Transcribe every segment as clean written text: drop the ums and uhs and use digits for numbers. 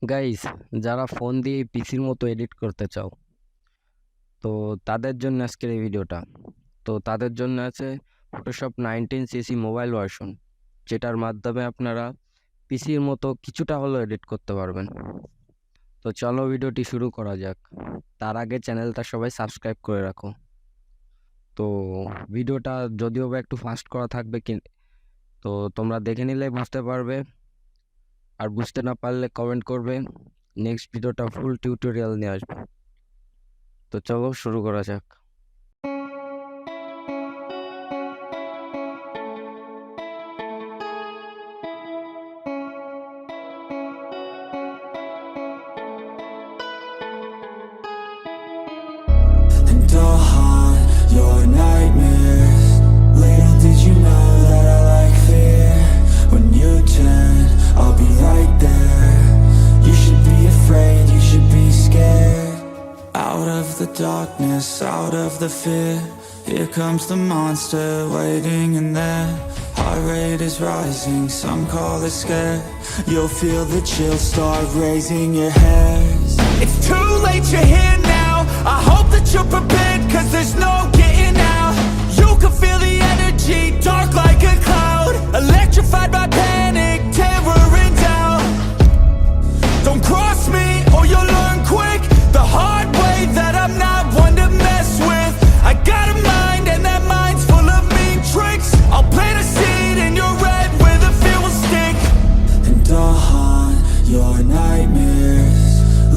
Guys, যারা phone দিয়ে পিসির মতো এডিট করতে চাও, তো তাদের জন্য আজকের এই ভিডিওটা। তো তাদের জন্য আছে ফটোশপ 19cc মোবাইল ভার্সন, যেটার মাধ্যমে আপনারা পিসির মতো কিছুটা হলেও এডিট করতে পারবেন। তো চলো ভিডিওটি শুরু করা যাক। তার আগে চ্যানেলটা সবাই সাবস্ক্রাইব করে রাখো। তো ভিডিওটা যদিও বা একটু ফাস্ট করা থাকবে, তো তোমরা দেখে নিলে বুঝতে পারবে, আর বুঝতে না পারলে কমেন্ট করবে। নেক্সট ভিডিওটা ফুল টিউটোরিয়াল নিয়ে আসবে। তো চলো শুরু করা যাক। And I'll haunt your nightmares. Little did you know that I like fear. When you turn, I'll be right there. You should be afraid, you should be scared. Out of the darkness, out of the fear, here comes the monster waiting in there. Heart rate is rising, some call it scared. You'll feel the chill start raising your hairs. It's too late, you're here now. I hope that you're prepared, cause there's no getting out. You can feel the energy, dark like a cloud. Electrified by panic, terror and doubt. Don't cross me or you'll learn quick the hard way that I'm not one to mess with. I got a mind and that mind's full of mean tricks. I'll plant a seed in your head where the fear will stick. And I'll haunt your nightmares.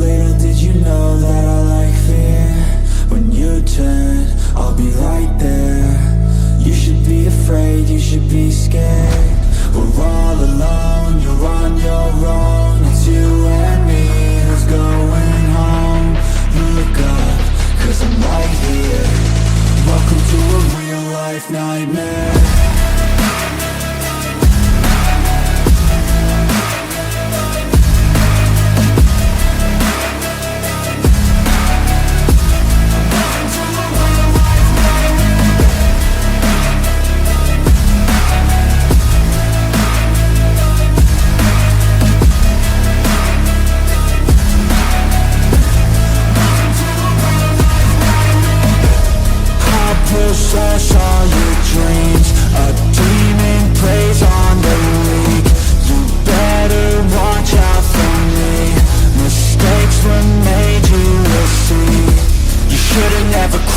Little did you know that I like fear. When you turn, I'll be right there. You should be afraid, you should be scared. We're all alone, you're on your own. It's you and me who's going home. Look up, cause I'm right here. Welcome to a real life nightmare. Push all your dreams.